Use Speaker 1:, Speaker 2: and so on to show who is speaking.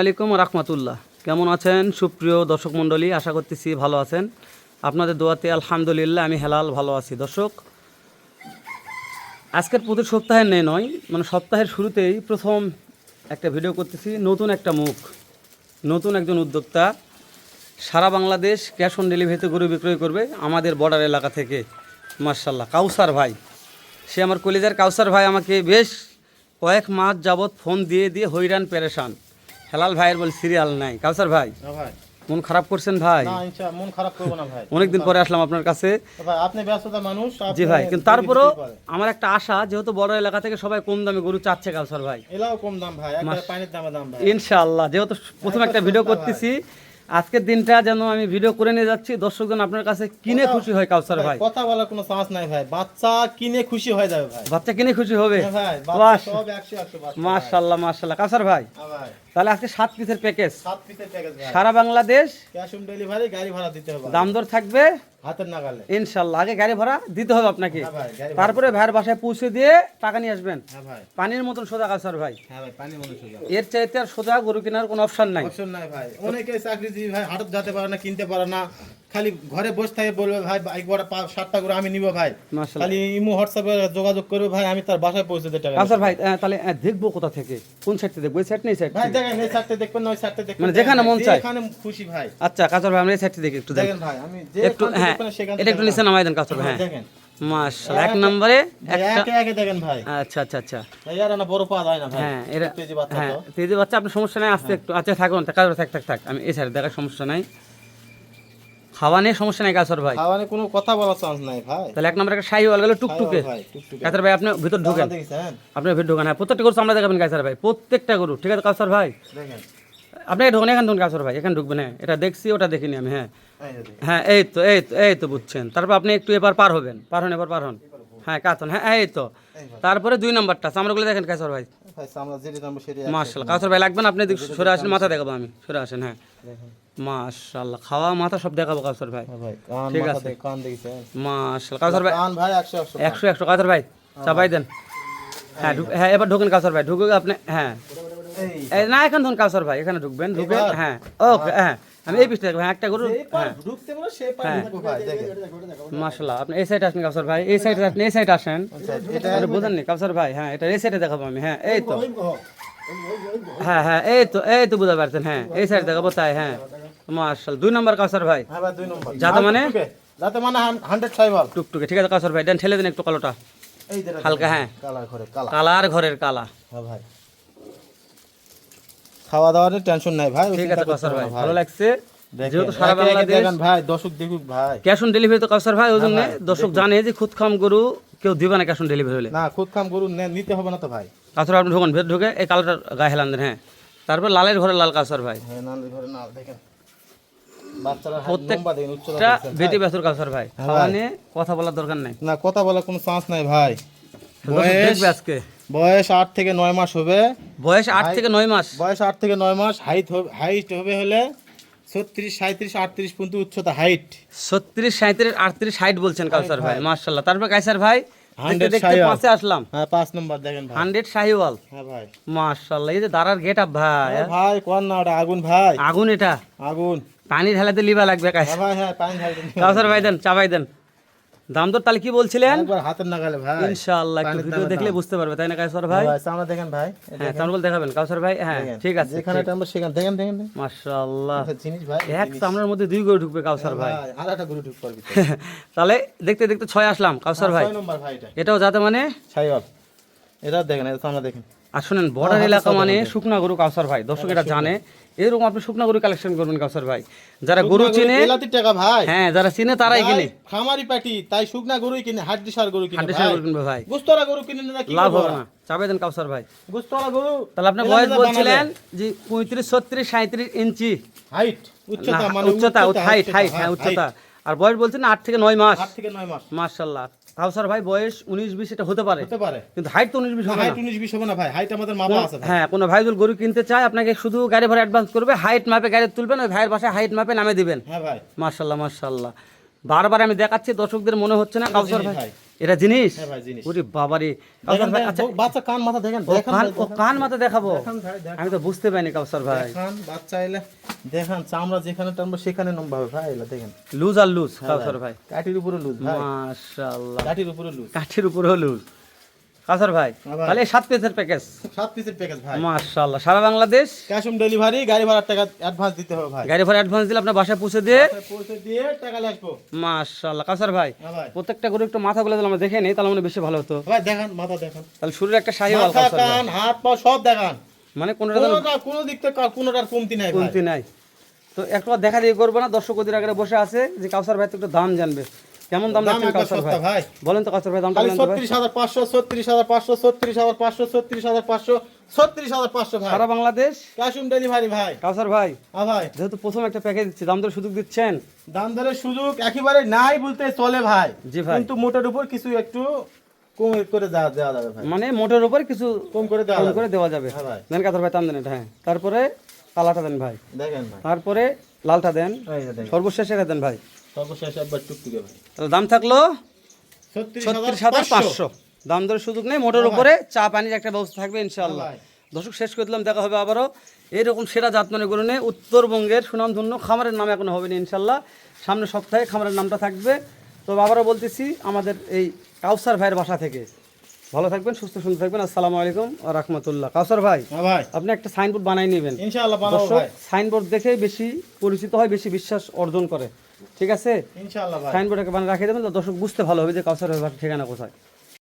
Speaker 1: আলাইকুম রাহমাতুল্লাহ। কেমন আছেন সুপ্রিয় দর্শক মণ্ডলী? আশা করতেছি ভালো আছেন। আপনাদের দোয়াতে আলহামদুলিল্লাহ আমি হেলাল ভালো আছি। দর্শক, আজকের প্রতি সপ্তাহের নয় মানে সপ্তাহের শুরুতেই প্রথম একটা ভিডিও করতেছি। নতুন একটা মুখ, নতুন একজন উদ্যোক্তা সারা বাংলাদেশ ক্যাশ অন ডেলিভারিতে গরু বিক্রয় করবে আমাদের বর্ডার এলাকা থেকে। মাশাআল্লাহ, কাউসার ভাই, সে আমার কলিজার কাউসার ভাই আমাকে বেশ কয়েক মাস যাবৎ ফোন দিয়ে দিয়ে হইরান পেরেশান। হেলাল ভাইয়ের বল সিরিয়াল নাই। কাউসার ভাই, মন খারাপ করছেন ভাই?
Speaker 2: না ইনশাআল্লাহ মন খারাপ করব না ভাই।
Speaker 1: অনেকদিন পরে আসলাম আপনার কাছে।
Speaker 2: ভাই আপনি ব্যস্ততা মানুষ।
Speaker 1: জি ভাই, কিন্তু তারপরও আমার একটা আশা, যেহেতু বড় এলাকা থেকে সবাই কম দামে গরু চাচ্ছে কাউসার ভাই।
Speaker 2: এলাও কম দাম ভাই, একবার পানির দামে দাম ভাই।
Speaker 1: ইনশাআল্লাহ, যেহেতু প্রথম একটা ভিডিও করতেছি, আজকের দিনটা যেন আমি ভিডিও করে নিয়ে যাচ্ছি, দর্শকজন আপনার কাছে কিনে খুশি হয় কাউসার ভাই।
Speaker 2: কথা বলার কোনো চান্স নাই ভাই, বাচ্চা কিনে খুশি হয়ে যাবে ভাই।
Speaker 1: বাচ্চা কিনে খুশি হবে
Speaker 2: ভাই, বাচ্চা সব 100 বাচ্চা।
Speaker 1: মাশাআল্লাহ মাশাআল্লাহ। কাউসার ভাই,
Speaker 2: ভাই
Speaker 1: তাহলে আজকে 7 পিসের প্যাকেজ,
Speaker 2: 7 পিসের প্যাকেজ ভাই।
Speaker 1: সারা বাংলাদেশ
Speaker 2: ক্যাশ অন ডেলিভারি, গাড়ি ভাড়া দিতে হবে।
Speaker 1: দাম দর থাকবে
Speaker 2: হাতের নাগালে
Speaker 1: ইনশাআল্লাহ। আগে গাড়ি ভাড়া দিতে হবে আপনাকে,
Speaker 2: হ্যাঁ ভাই, গাড়ি
Speaker 1: তারপরে ভাইয়ের বাসায় পৌঁছে দিয়ে টাকা নিয়ে আসবেন।
Speaker 2: হ্যাঁ ভাই,
Speaker 1: পানির মতন সোজা কাউসার ভাই।
Speaker 2: হ্যাঁ ভাই, পানির মতো সোজা।
Speaker 1: এর চাইতে আর সোজা গরু কেনার কোনো অপশন নাই।
Speaker 2: অপশন নাই ভাই। অনেকে চাকরিজীবী ভাই, হাটত যেতে পারে না, কিনতে পারে না, খালি ঘরে বসে থেকে বলবে ভাই একবার 7টা করে আমি নিব ভাই।
Speaker 1: মাশাআল্লাহ,
Speaker 2: খালি ইমো হোয়াটসঅ্যাপে যোগাযোগ করবে ভাই, আমি তার বাসায় পৌঁছে দিতে টাকা।
Speaker 1: কাউসার ভাই তাহলে দেখবো কোথা থেকে, কোন সাইড থেকে দেখবো? এই সাইড নেই, সাইড
Speaker 2: ভাই দেখেন, এই সাইডে দেখবেন না ওই সাইডে দেখবেন,
Speaker 1: মানে যেখানে মন চায়,
Speaker 2: যেখানে খুশি ভাই।
Speaker 1: আচ্ছা কাউসার ভাই, আমরা এই সাইড থেকে দেখি, একটু
Speaker 2: দেখেন ভাই, আমি যে
Speaker 1: একটু, হ্যাঁ এটা একটু নিচে নামাই দেন কাউসার ভাই। হ্যাঁ
Speaker 2: দেখেন
Speaker 1: মাশাআল্লাহ, এক নম্বরে একটা।
Speaker 2: একে একে দেখেন ভাই।
Speaker 1: আচ্ছা আচ্ছা আচ্ছা,
Speaker 2: ইয়ার না বড় পা যায় না ভাই।
Speaker 1: হ্যাঁ এটা,
Speaker 2: তেজি বাচ্চা
Speaker 1: হ্যাঁ
Speaker 2: তো।
Speaker 1: তেজি বাচ্চা, আপনার সমস্যা নাই, আসতে একটু। আচ্ছা থাকুন, কাউসার থাক থাক থাক, আমি এই সাইডে দেখার সমস্যা নাই, খাওয়া নিয়ে সমস্যা নাই কাউসার ভাই।
Speaker 2: খাওয়ানে কোনো কথা বলার চান্স নাই ভাই।
Speaker 1: তাহলে এক নম্বরে একটা শাহিওয়াল গেল টুকটুকে।
Speaker 2: ভাই টুকটুকে।
Speaker 1: কাউসার ভাই আপনি ভিতর ঢুকেন,
Speaker 2: দেখেন
Speaker 1: আপনি ভিতর ঢুকেন। হ্যাঁ প্রত্যেকটা গরু আমরা দেখাবেন কাউসার ভাই, প্রত্যেকটা গরু, ঠিক আছে কাউসার ভাই?
Speaker 2: দেখেন
Speaker 1: আপনি ঢুকেন, এখানে ঢুকুন কাউসার ভাই, এখানে ঢুকবেন। হ্যাঁ এটা দেখছি, ওটা দেখিনি আমি। হ্যাঁ
Speaker 2: এই যে দেখেন।
Speaker 1: হ্যাঁ এই তো বুঝছেন। তারপর আপনি একটু এবার পার হবেন, পার হন, এবার পার হন। হ্যাঁ কাতন, হ্যাঁ এই তো। তারপরে 2 নম্বরটা চামড়াগুলো দেখেন কাউসার ভাই।
Speaker 2: ভাই আমরা যেটা নাম সেটা
Speaker 1: মাশাআল্লাহ, কাউসার ভাই লাগবে না, আপনি সরে আসেন, মাথা দেখাবো আমি, সরে আসেন। হ্যাঁ
Speaker 2: দেখেন।
Speaker 1: মাশাআল্লাহ, খাওয়া মাথা সব দেখাবো কাউসার ভাই।
Speaker 2: হ্যাঁ ভাই, কান
Speaker 1: ঠিক
Speaker 2: মাথা
Speaker 1: আছে।
Speaker 2: দেখে কান দেখেছেন।
Speaker 1: মাশাআল্লাহ কাউসার ভাই,
Speaker 2: কান ভাই 100
Speaker 1: 100 কাউসার ভাই, চাপাই দেন। হ্যাঁ হ্যাঁ এবার ঢুকেন কাউসার ভাই, ঢুকে আপনি। হ্যাঁ
Speaker 2: এই
Speaker 1: না এখন ধরুন কাউসার ভাই, এখানে ঢুকবেন, ঢুকে
Speaker 2: এবার?
Speaker 1: হ্যাঁ ওকে। হ্যাঁ আমি এই পিসটা দেখবো, হ্যাঁ একটা গরু। হ্যাঁ
Speaker 2: ঢুকতে বলে সে পারে না ভাই। দেখেন
Speaker 1: মাশাআল্লাহ, আপনি এই সাইডে আসেন কাউসার ভাই, এই সাইডে আসেন, এই সাইডে আসেন।
Speaker 2: এটা
Speaker 1: আরে বুঝেননি কাউসার ভাই? হ্যাঁ এটা এই সাইডে দেখাবো আমি। হ্যাঁ এই তো, হ্যাঁ হ্যাঁ এই তো বুঝতে পারছেন। হ্যাঁ এই সাইডে দেখাবো, তাই? হ্যাঁ মাশাআল্লাহ, 2 নম্বর কাউসার ভাই।
Speaker 2: হ্যাঁ ভাই 2 নম্বর।
Speaker 1: যাতে মানে
Speaker 2: যাতে মানে 100 সাইবাল
Speaker 1: টুকটুকে, ঠিক আছে কাউসার ভাই, দেন ঠেলে দেন একটু কালোটা
Speaker 2: এই যে
Speaker 1: হালকা। হ্যাঁ
Speaker 2: কালার করে কালা।
Speaker 1: কালার ঘরের কালা।
Speaker 2: হ্যাঁ ভাই, খাওয়া দাওয়ার টেনশন নাই ভাই।
Speaker 1: ঠিক আছে কাউসার ভাই, ভালো লাগছে। যেহেতু সারা বাংলাদেশ
Speaker 2: দেখেন ভাই, দর্শক দেখুক ভাই।
Speaker 1: ক্যাশ অন ডেলিভারি তো কাউসার ভাই, ওই জন্য দর্শক জানে যে খুদ খাম গরু কেউ দিবে না ক্যাশ অন ডেলিভারি হলে।
Speaker 2: না খুদ কাম গরু নিতে হবে না তো ভাই।
Speaker 1: কাউসার আপনি ঢোকেন, ভেতর ঢুকে এই কালোটা গায়ে হেলান দেন। হ্যাঁ তারপর লালের ঘরে লাল কাউসার ভাই।
Speaker 2: হ্যাঁ না ধরে না দেখেন, বাচ্চারা হাত
Speaker 1: প্রত্যেকটা
Speaker 2: লম্বা দেখেন, উচ্চতা দেখেন।
Speaker 1: বেটি ব্যস্ত কাউসার ভাই, খাওয়া নিয়ে কথা বলার দরকার নাই।
Speaker 2: না কথা বলার কোনো চান্স নাই ভাই।
Speaker 1: দর্শক দেখবে আজকে।
Speaker 2: বয়স 8 থেকে 9 মাস হবে।
Speaker 1: বয়স 8 থেকে 9 মাস।
Speaker 2: বয়স 8 থেকে 9 মাস। হাইট হবে হলে 36, 37, 38 পর্যন্ত উচ্চতা হাইট।
Speaker 1: 36, 37, 38, 60 বলছেন কাউসার ভাই। মাশাআল্লাহ, তারপর কাইসার ভাই
Speaker 2: 100
Speaker 1: দেখতে
Speaker 2: শাহিওয়াল।
Speaker 1: পাশে আসলাম।
Speaker 2: হ্যাঁ 5 নম্বর দেখেন ভাই।
Speaker 1: 100 শাহিওয়াল।
Speaker 2: হ্যাঁ ভাই।
Speaker 1: মাশাআল্লাহ, এই যে দাঁড়ার গেট আপ ভাই,
Speaker 2: হ্যাঁ ভাই কোন না ওটা আগুন ভাই।
Speaker 1: আগুন এটা,
Speaker 2: আগুন।
Speaker 1: পানি ঢালাতে লিবা লাগবে
Speaker 2: হ্যাঁ
Speaker 1: কাইসার।
Speaker 2: ভাই, হ্যাঁ পানি ঢালতে
Speaker 1: কাউসার ভাই দেন, চাপাই দেন। দাম দর তাহলে কি বলছিলেন?
Speaker 2: একবার হাতের নাগালে ভাই।
Speaker 1: ইনশাআল্লাহ একটু ভিডিও দেখলে বুঝতে পারবে, তাই না কাউসার ভাই?
Speaker 2: ভাই সামনে দেখেন ভাই।
Speaker 1: হ্যাঁ চামড়া দেখাবেন কাউসার ভাই। হ্যাঁ ঠিক আছে,
Speaker 2: যেখানে আমরা সেখানে দেখেন দেখেন।
Speaker 1: মাশাআল্লাহ,
Speaker 2: জিনিস ভাই,
Speaker 1: এক চামড়ার মধ্যে 2 গরু ঢুকবে কাউসার ভাই।
Speaker 2: আর একটা গরু ঢুক করবি।
Speaker 1: তাহলে দেখতে দেখতে 6 আসলাম কাউসার ভাই।
Speaker 2: 6 নম্বর ভাই এটা।
Speaker 1: এটাও যাতে মানে
Speaker 2: সাইওয়াল। এটা দেখেন, এটা সামনে দেখেন।
Speaker 1: আর শুনেন, বর্ডার এলাকা মানে শুকনা গরু কাউসার ভাই, দর্শক এটা জানে। এরকম আপনি শুকনা গরু কালেকশন করবেন কাউসার ভাই। যারা গরু চিনে,
Speaker 2: বিলাতি টাকা ভাই।
Speaker 1: হ্যাঁ যারা চিনে তারাই কিনে।
Speaker 2: খামারি পাটি তাই শুকনা গরুই কিনে, হাড্ডি সার গরু কিনে।
Speaker 1: হাড্ডি
Speaker 2: ভাই
Speaker 1: সার গরু কিনবে ভাই,
Speaker 2: গুস্তরা গরু কিনে না কি
Speaker 1: লাভ
Speaker 2: করবো
Speaker 1: হবে
Speaker 2: ওরা?
Speaker 1: না। চাপে দেন কাউসার ভাই।
Speaker 2: গুস্তরা গরু।
Speaker 1: তাহলে আপনি বয়স বলছিলেন যে 35, 36, 37 ইঞ্চি
Speaker 2: হাইট, উচ্চতা
Speaker 1: না,
Speaker 2: মানে
Speaker 1: উচ্চতা, হাইট, হ্যাঁ উচ্চতা। আর বয়স বলছেন 8 থেকে 9 মাস।
Speaker 2: 8 থেকে 9 মাস।
Speaker 1: মাশাআল্লাহ, কাউসার ভাই বয়স 19-20 এটা হতে পারে,
Speaker 2: হতে পারে।
Speaker 1: কিন্তু হাইট তো 19-20 হবে না।
Speaker 2: হাইট 19 20 হবে না ভাই, হাইট আমাদের মাপা আছে ভাই।
Speaker 1: হ্যাঁ কোনো ভাই যদি গরু কিনতে চায়, আপনাকে শুধু গাড়ি ভাড়া অ্যাডভান্স করবে, হাইট মাপে গাড়ি তুলবেন, ওই ভাইয়ের বাসায় হাইট মাপে নামে দিবেন।
Speaker 2: হ্যাঁ ভাই।
Speaker 1: মাশাআল্লাহ মাশাআল্লাহ, বারবার আমি দেখাচ্ছি, দর্শকদের মনে হচ্ছে না কাউসার ভাই এটা জিনিস
Speaker 2: হ্যাঁ ভাই, জিনিস।
Speaker 1: ওরে বাবারে কাউসার
Speaker 2: দেখেন
Speaker 1: ভাই
Speaker 2: ভাই,
Speaker 1: আচ্ছা
Speaker 2: বাচ্চা কান মাথা দেখেন,
Speaker 1: ও
Speaker 2: দেখেন
Speaker 1: কান
Speaker 2: ভাই,
Speaker 1: ও
Speaker 2: দেখেন।
Speaker 1: কান মাথা দেখাবো
Speaker 2: দেখেন ভাই, দেখেন।
Speaker 1: আমি তো বুঝতে পারিনি কাউসার ভাই
Speaker 2: দেখান, বাচ্চা এলে দেখেন, চামড়া যেখানে টানবো সেখানে নম্বা হবে ভাই, এলা দেখেন।
Speaker 1: লুজ আর লুজ কাউসার ভাই
Speaker 2: কাঠির উপরে লুজ ভাই,
Speaker 1: মাশাআল্লাহ
Speaker 2: কাঠির উপরে লুজ।
Speaker 1: কাঠের উপরেও লুজ কাউসার ভাই
Speaker 2: হ্যাঁ ভাই।
Speaker 1: তাহলে 7 পিসের প্যাকেজ
Speaker 2: 7 পিসের প্যাকেজ ভাই।
Speaker 1: মাশাআল্লাহ সারা বাংলাদেশ
Speaker 2: ক্যাশ অন ডেলিভারি, গাড়ি ভাড়ার টাকা অ্যাডভান্স দিতে হবে ভাই।
Speaker 1: গাড়ি ভাড়া অ্যাডভান্স দিলে আপনার বাসায় পৌঁছে দিয়ে
Speaker 2: বাসায় পৌঁছে দিয়ে টাকা লাগবে।
Speaker 1: মাশাআল্লাহ কাউসার ভাই
Speaker 2: হ্যাঁ ভাই।
Speaker 1: প্রত্যেকটা গরু একটু মাথাগুলো দিলে আমরা দেখে নিই তাহলে মনে হয় বেশি ভালো হতো
Speaker 2: ভাই দেখেন, মাথা দেখেন,
Speaker 1: তাহলে শুরুর একটা শাহিওয়াল
Speaker 2: মাথা,
Speaker 1: কাউসার ভাই
Speaker 2: কান, হাত পা সব দেখান।
Speaker 1: মানে কোনটা যেন
Speaker 2: কোনো দিক থেকে কোনোটার কমতি নাই ভাই।
Speaker 1: কমতি নাই তো একটু দেখা দিয়ে করবো না দর্শক ওদের আগে বসে আছে যে কাউসার ভাই তো একটু দাম জানবে কেমন দাম
Speaker 2: দাম
Speaker 1: রাখছেন
Speaker 2: একবার
Speaker 1: কাউসার
Speaker 2: সস্তা
Speaker 1: ভাই
Speaker 2: ভাই।
Speaker 1: বলেন তো কাউসার ভাই দামটা
Speaker 2: খালি
Speaker 1: বলেন তো ভাই
Speaker 2: 36,500, 36,500, 36,500, 36,500, 36,500 ভাই।
Speaker 1: সারা বাংলাদেশ
Speaker 2: ক্যাশ অন ডেলিভারি ভাই।
Speaker 1: কাউসার ভাই
Speaker 2: হ্যাঁ ভাই।
Speaker 1: যেহেতু প্রথম একটা প্যাকেজ দিচ্ছে দাম দরের সুযোগ দিচ্ছেন
Speaker 2: দাম দরের সুযোগ একেবারে নাই বলতে চলে ভাই।
Speaker 1: জি ভাই।
Speaker 2: কিন্তু মোটের উপর কিছু একটু কম করে দেওয়া যাবে ভাই।
Speaker 1: মানে মোটের উপর কিছু
Speaker 2: কম করে দেওয়া
Speaker 1: কম
Speaker 2: যাবে।
Speaker 1: করে দেওয়া যাবে
Speaker 2: হ্যাঁ ভাই।
Speaker 1: দেন কাউসার ভাই দাম দেন এটা হ্যাঁ তারপরে কালাটা দেন ভাই
Speaker 2: দেখেন ভাই,
Speaker 1: তারপরে লালটা দেন
Speaker 2: এই যে দেখেন,
Speaker 1: সর্বশেষ এটা দেন ভাই
Speaker 2: সর্বশেষ একবার টুকটুকে ভাই।
Speaker 1: তাহলে দাম থাকলো
Speaker 2: 36,500
Speaker 1: 36,500 দাম দরের সুযোগ নেই মোটের উপরে চা পানির একটা ব্যবস্থা থাকবে ইনশাআল্লাহ
Speaker 2: ভাই।
Speaker 1: দর্শক শেষ করে দিলাম দেখা হবে আবারও এইরকম সেরা জাতমানের গরু নিয়ে উত্তরবঙ্গের সুনামধন্য খামারের নাম এখনো হবে না ইনশাল্লাহ সামনের সপ্তাহে খামারের নামটা থাকবে তবে আবারও বলতেছি আমাদের এই কাউসার ভাইয়ের বাসা থেকে ভালো থাকবেন সুস্থ সুন্দর থাকবেন আসসালামু আলাইকুম ওয়া রাহমাতুল্লাহ কাউসার ভাই
Speaker 2: হ্যাঁ ভাই,
Speaker 1: আপনি একটা সাইনবোর্ড বানাই নেবেন
Speaker 2: ইনশাআল্লাহ বানাবো
Speaker 1: দর্শক
Speaker 2: ভাই।
Speaker 1: সাইনবোর্ড দেখে বেশি পরিচিত হয় বেশি বিশ্বাস অর্জন করে ঠিক আছে
Speaker 2: ইনশাআল্লাহ ভাই।
Speaker 1: সাইনবোর্ড একটা বানিয়ে রাখিয়ে দেবেন তো দর্শক বুঝতে ভালো হবে যে কাউসার ভাইয়ের বাসার ঠিকানা কোথায়